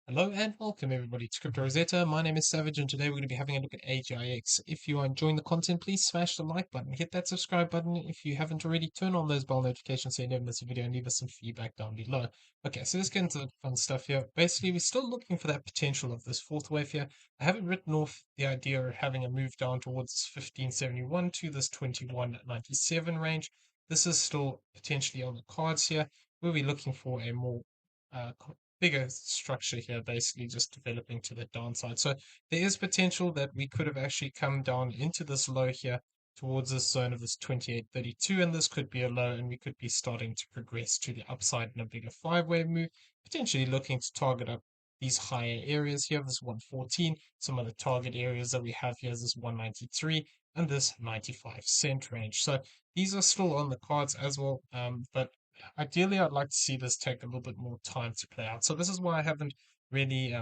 Hello and welcome everybody to Crypto Rosetta. My name is Savage and today we're going to be having a look at AGIX. If you are enjoying the content, please smash the like button, hit that subscribe button. If you haven't already, turn on those bell notifications so you never miss a video and leave us some feedback down below. Okay, so let's get into the fun stuff here. Basically, we're still looking for that potential of this fourth wave here. I haven't written off the idea of having a move down towards 1571 to this 2197 range. This is still potentially on the cards here. We'll be looking for a more uh, bigger structure here, basically just developing to the downside. So there is potential that we could have actually come down into this low here towards this zone of this 2832, and this could be a low, and we could be starting to progress to the upside in a bigger five-wave move, potentially looking to target up these higher areas here, this 114. Some of the target areas that we have here is this 193 and this 95-cent range. So these are still on the cards as well, but ideally, I'd like to see this take a little bit more time to play out. So this is why I haven't really,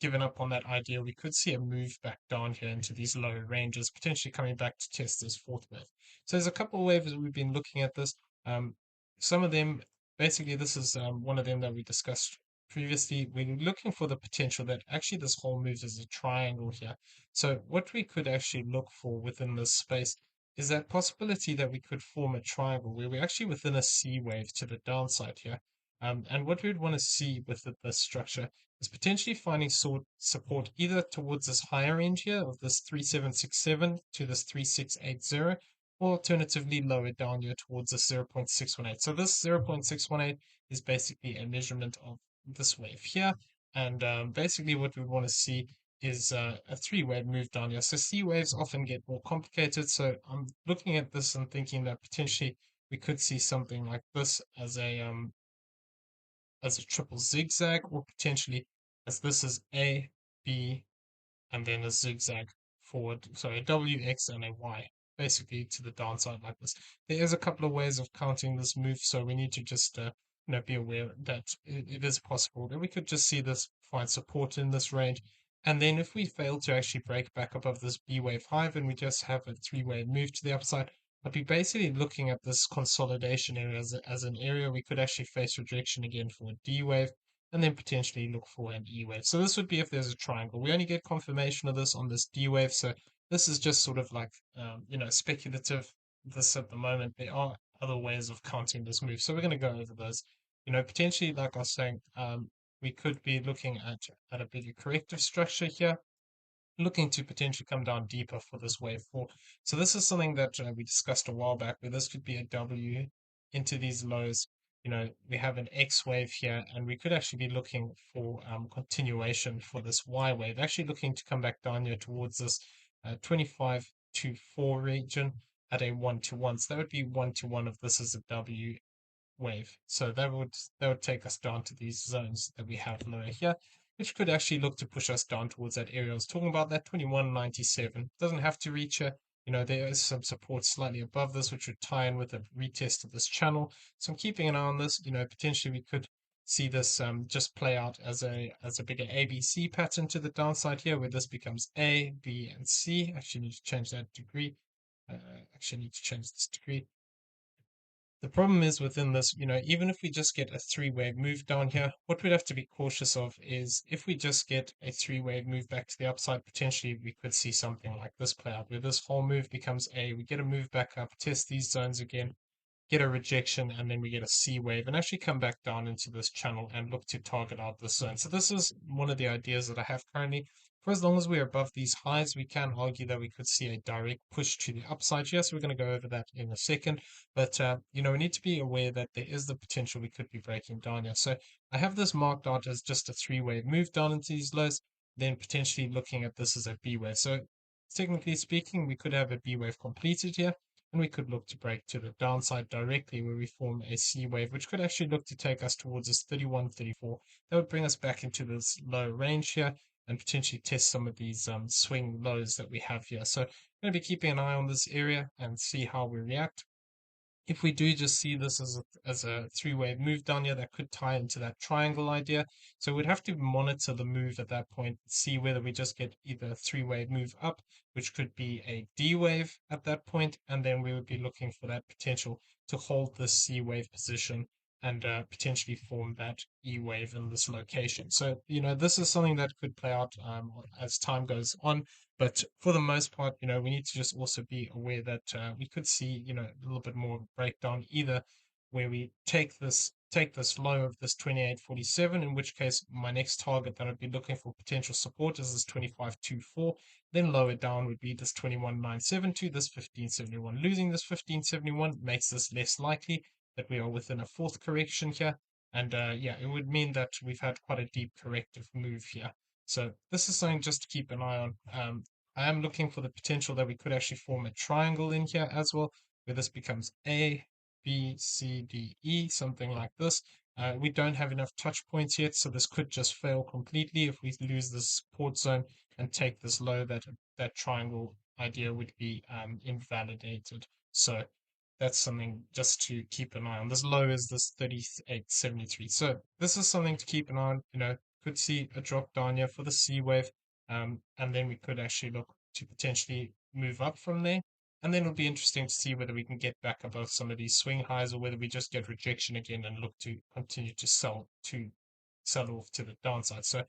given up on that idea. We could see a move back down here into these lower ranges, potentially coming back to test this fourth wave. So there's a couple of waves that we've been looking at this. Some of them, basically, this is one of them that we discussed previously. We're looking for the potential that actually this whole move is a triangle here. So what we could actually look for within this space is that possibility that we could form a triangle where we're actually within a C wave to the downside here. And what we would want to see with this structure is potentially finding support either towards this higher end here of this 3767 to this 3680, or alternatively lower down here towards this 0.618. So this 0.618 is basically a measurement of this wave here. And basically what we want to see is a three-wave move down here. So C waves often get more complicated. So I'm looking at this and thinking that potentially we could see something like this as a triple zigzag, or potentially as this is A, B, and then a zigzag forward. So a W, X, and a Y, basically to the downside like this. There is a couple of ways of counting this move, so we need to just be aware that it is possible that we could just see this find support in this range. And then if we fail to actually break back above this B wave hive and we just have a three-wave move to the upside, I'd be basically looking at this consolidation area as an area we could actually face rejection again for a D wave, and then potentially look for an E wave. So this would be if there's a triangle. We only get confirmation of this on this D wave, so this is just sort of like speculative. This at the moment, there are other ways of counting this move, so we're going to go over those. Potentially, like I was saying, we could be looking at a bigger corrective structure here, looking to potentially come down deeper for this wave four. So this is something that we discussed a while back, where this could be a W into these lows. We have an X wave here, and we could actually be looking for continuation for this Y wave, actually looking to come back down here towards this 25 to 4 region at a 1 to 1. So that would be 1 to 1 of this as a W wave. So that would take us down to these zones that we have lower here, which could actually look to push us down towards that area I was talking about, that 2197. Doesn't have to reach a, there is some support slightly above this, which would tie in with a retest of this channel. So I'm keeping an eye on this. Potentially we could see this just play out as a bigger ABC pattern to the downside here, where this becomes A, B, and C. Actually need to change that degree. Actually need to change this degree. The problem is within this, even if we just get a three-wave move down here, what we'd have to be cautious of is if we just get a three-wave move back to the upside, potentially we could see something like this play out, where this whole move becomes A, we get a move back up, test these zones again, get a rejection, and then we get a C wave and actually come back down into this channel and look to target out this zone. So this is one of the ideas that I have currently. For as long as we're above these highs, we can argue that we could see a direct push to the upside. Yes, we're going to go over that in a second, but we need to be aware that there is the potential we could be breaking down here. So I have this marked out as just a three-wave move down into these lows, then potentially looking at this as a B wave. So technically speaking, we could have a B wave completed here, and we could look to break to the downside directly, where we form a C wave, which could actually look to take us towards this 31, 34. That would bring us back into this low range here and potentially test some of these swing lows that we have here. So I'm going to be keeping an eye on this area and see how we react. If we do just see this as a three-wave move down here, that could tie into that triangle idea. So we'd have to monitor the move at that point, see whether we just get either a three-wave move up, which could be a D wave at that point, and then we would be looking for that potential to hold this C wave position and potentially form that E wave in this location. So, this is something that could play out as time goes on. But for the most part, we need to just also be aware that we could see, a little bit more breakdown, either where we take this low of this 28.47, in which case my next target that I'd be looking for potential support is this 25.24. Then lower down would be this 21.972, this 15.71. Losing this 15.71 makes this less likely that we are within a fourth correction here. And yeah, it would mean that we've had quite a deep corrective move here. So this is something just to keep an eye on. I am looking for the potential that we could actually form a triangle in here as well, where this becomes A, B, C, D, E, something like this. We don't have enough touch points yet, so this could just fail completely if we lose this support zone and take this low. That triangle idea would be invalidated. So that's something just to keep an eye on. This low is this 38.73. So this is something to keep an eye on. Could see a drop down here for the C wave, and then we could actually look to potentially move up from there. And then it'll be interesting to see whether we can get back above some of these swing highs, or whether we just get rejection again and look to continue to sell off to the downside. So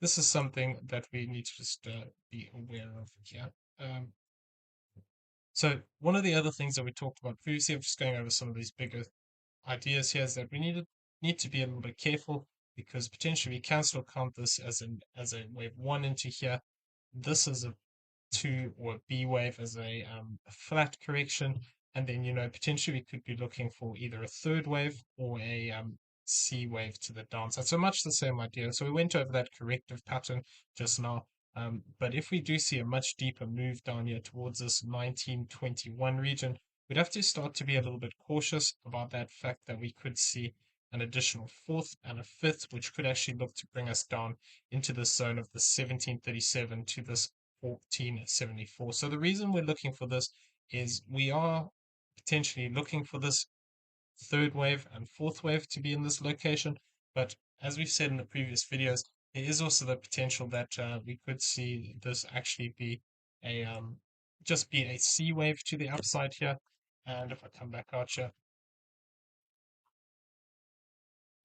this is something that we need to just be aware of here. So one of the other things that we talked about previously, I'm just going over some of these bigger ideas here, is that we need to be a little bit careful, because potentially we can still count this as a wave one into here. This is a two or B wave as a flat correction, and then potentially we could be looking for either a third wave or a C wave to the downside. So much the same idea. So we went over that corrective pattern just now. But if we do see a much deeper move down here towards this 1921 region, we'd have to start to be a little bit cautious about that fact that we could see an additional fourth and a fifth, which could actually look to bring us down into the zone of the 1737 to this 1474. So the reason we're looking for this is we are potentially looking for this third wave and fourth wave to be in this location. But as we've said in the previous videos, there is also the potential that we could see this actually be a just be a C wave to the upside here. And if I come back out here,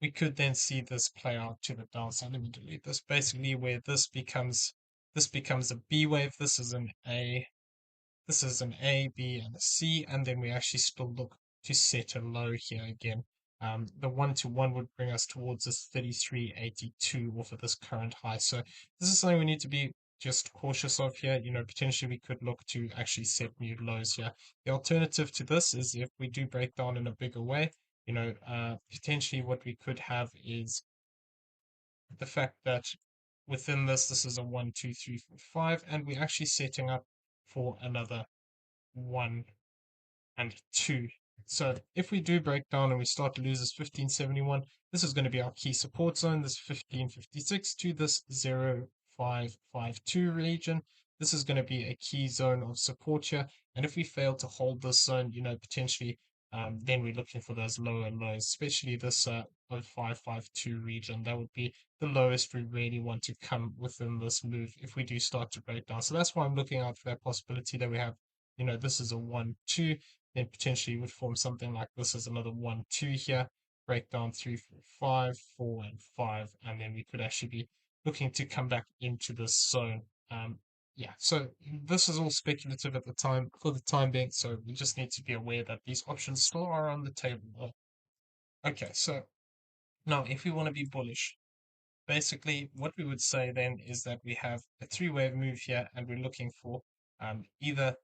we could then see this play out to the downside. Let me delete this. Basically, where this becomes a B wave. This is an A, B, and a C, and then we actually still look to set a low here again. The 1-to-1 would bring us towards this 33.82 off of this current high. So this is something we need to be just cautious of here. Potentially we could look to actually set new lows here. The alternative to this is if we do break down in a bigger way, potentially what we could have is the fact that within this is a 1, 2, 3, 4, 5, and we're actually setting up for another 1 and 2. So if we do break down and we start to lose this 1571, this is going to be our key support zone, this 1556 to this 0552 region. This is going to be a key zone of support here. And if we fail to hold this zone, potentially then we're looking for those lower lows, especially this 0552 region. That would be the lowest we really want to come within this move if we do start to break down. So that's why I'm looking out for that possibility that we have, this is a 1, 2, then potentially would form something like this as another 1, 2 here, break down 3, 4, 5, 4, and 5, and then we could actually be looking to come back into this zone. Yeah, so this is all speculative at the time, for the time being, so we just need to be aware that these options still are on the table. Okay, so now if we want to be bullish, basically what we would say then is that we have a three-wave move here, and we're looking for either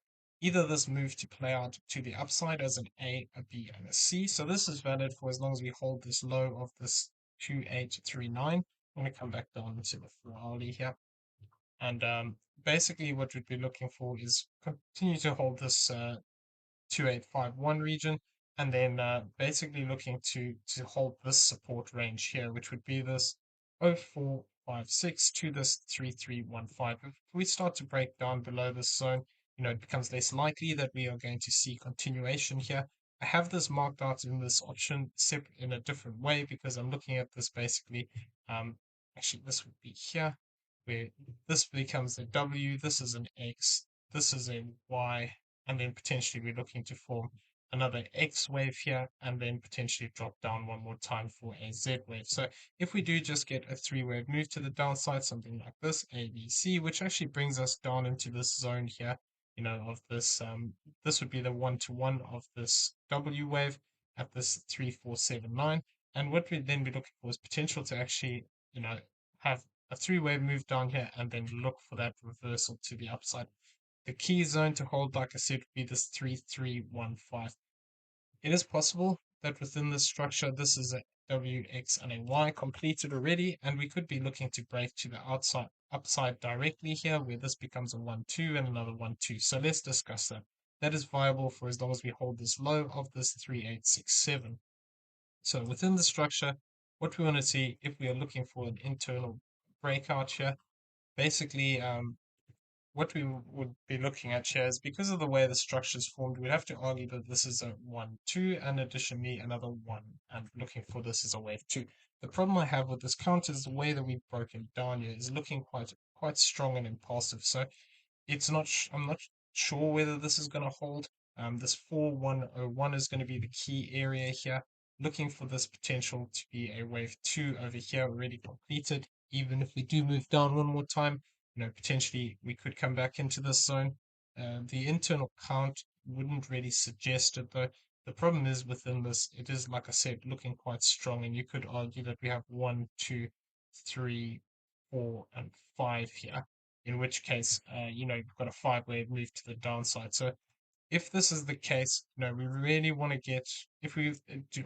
this move to play out to the upside as an A, a B, and a C. So this is valid for as long as we hold this low of this 2839. I'm going to come back down to the 4-hourly here. And basically what we'd be looking for is continue to hold this 2851 region, and then basically looking to hold this support range here, which would be this 0456 to this 3315. If we start to break down below this zone, it becomes less likely that we are going to see continuation here. I have this marked out in this option in a different way, because I'm looking at this basically, actually this would be here, where this becomes a W, this is an X, this is a Y, and then potentially we're looking to form another X wave here, and then potentially drop down one more time for a Z wave. So if we do just get a three-wave move to the downside, something like this, A, B, C, which actually brings us down into this zone here, of this, this would be the one-to-one of this W wave at this 3479. And what we'd then be looking for is potential to actually, have a three-wave move down here and then look for that reversal to the upside. The key zone to hold, like I said, would be this 3315. It is possible that within this structure, this is a W, X, and a Y completed already, and we could be looking to break to the upside directly here, where this becomes a 1-2 and another 1-2. So let's discuss that. That is viable for as long as we hold this low of this 3867. So within the structure, what we want to see if we are looking for an internal breakout here, basically, what we would be looking at here is because of the way the structure is formed, we'd have to argue that this is a 1-2 and additionally another 1, and looking for this as a wave 2. The problem I have with this counter is the way that we've broken down here is looking quite strong and impulsive. So I'm not sure whether this is going to hold. This 4101 is going to be the key area here. Looking for this potential to be a wave 2 over here already completed. Even if we do move down one more time, potentially we could come back into this zone. The internal count wouldn't really suggest it though. The problem is within this, it is, like I said, looking quite strong, and you could argue that we have 1, 2, 3, 4, and 5 here, in which case, you've got a five-wave move to the downside. So if this is the case, we really want to get, if we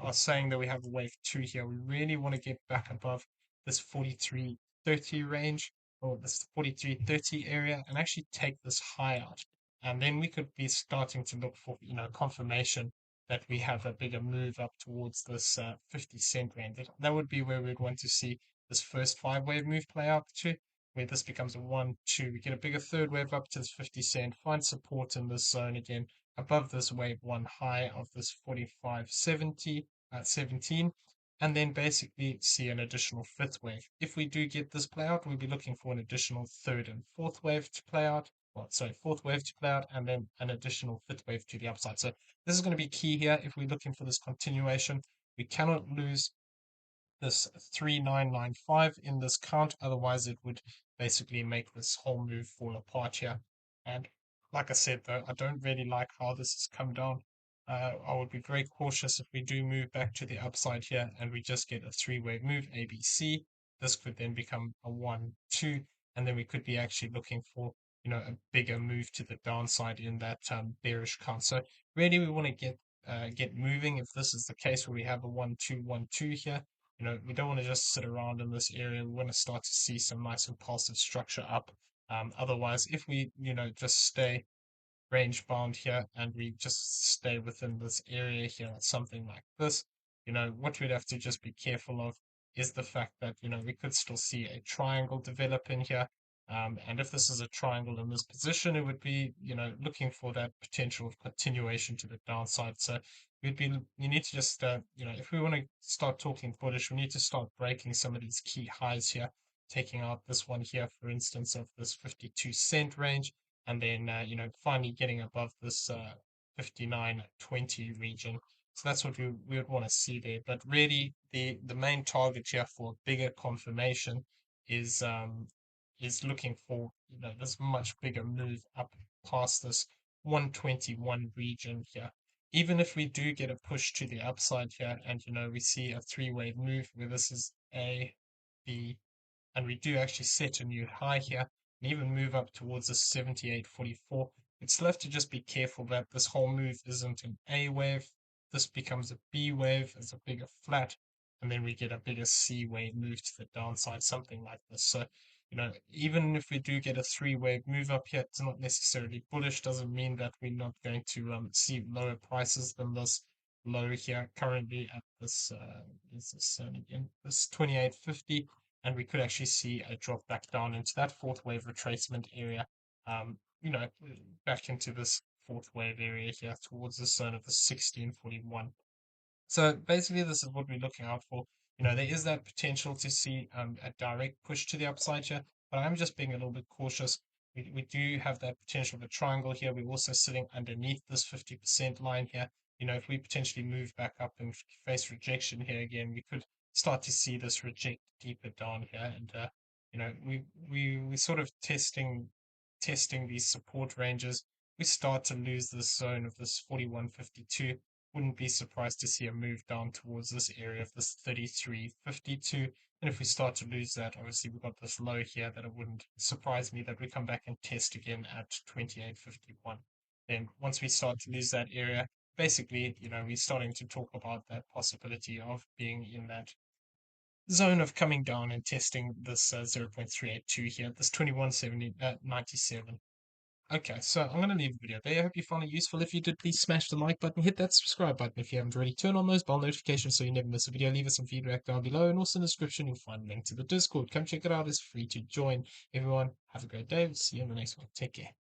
are saying that we have a wave 2 here, we really want to get back above this 4330 range, or this 4330 area, and actually take this high out. And then we could be starting to look for, confirmation that we have a bigger move up towards this 50 cent range. That would be where we'd want to see this first five-wave move play out to, where this becomes a 1-2. We get a bigger third wave up to this 50 cent, find support in this zone again above this wave 1 high of this 4570 at 17, and then basically see an additional fifth wave. If we do get this play out, we'll be looking for an additional third and fourth wave to play out. Fourth wave to play out, and then an additional fifth wave to the upside. So this is going to be key here if we're looking for this continuation. We cannot lose this 3995 in this count, otherwise it would basically make this whole move fall apart here. And like I said though, I don't really like how this has come down. I would be very cautious if we do move back to the upside here and we just get a three-wave move, ABC. This could then become a 1-2, and then we could be actually looking for a bigger move to the downside in that bearish count. So really we want to get moving if this is the case where we have a 1-2-1-2 here. We don't want to just sit around in this area. We want to start to see some nice impulsive structure up. Otherwise, if we, just stay range bound here and we just stay within this area here, something like this, what we'd have to just be careful of is the fact that, we could still see a triangle develop in here. And if this is a triangle in this position, it would be, looking for that potential of continuation to the downside. So you need to just, if we want to start talking bullish, we need to start breaking some of these key highs here, taking out this one here, for instance, of this 52 cent range, and then, finally getting above this 59.20 region. So that's what we would want to see there. But really, the main target here for bigger confirmation is looking for this much bigger move up past this 121 region here. Even if we do get a push to the upside here, and we see a three-wave move where this is A, B, and we do actually set a new high here and even move up towards the 78.44, it's left to just be careful that this whole move isn't an A wave. This becomes a B wave as a bigger flat, and then we get a bigger C wave move to the downside, something like this. So, even if we do get a three-wave move up here, it's not necessarily bullish. Doesn't mean that we're not going to see lower prices than this low here currently at this is this again this 28.50, and we could actually see a drop back down into that fourth wave retracement area, um, you know, back into this fourth wave area here towards the zone of the 1641. So basically, this is what we're looking out for. There is that potential to see a direct push to the upside here, but I'm just being a little bit cautious. We do have that potential of a triangle here. We're also sitting underneath this 50% line here. if we potentially move back up and face rejection here again, we could start to see this reject deeper down here. And, we sort of testing these support ranges. We start to lose this zone of this 41.52. Wouldn't be surprised to see a move down towards this area of this 33.52. And if we start to lose that, obviously we've got this low here that it wouldn't surprise me that we come back and test again at 28.51. Then once we start to lose that area, basically, we're starting to talk about that possibility of being in that zone of coming down and testing this 0.382 here, this 21.97. Okay, so I'm going to leave the video there. I hope you found it useful. If you did, please smash the like button, hit that subscribe button if you haven't already. Turn on those bell notifications so you never miss a video. Leave us some feedback down below, and also in the description you'll find a link to the Discord. Come check it out. It's free to join. Everyone, have a great day. We'll see you in the next one. Take care.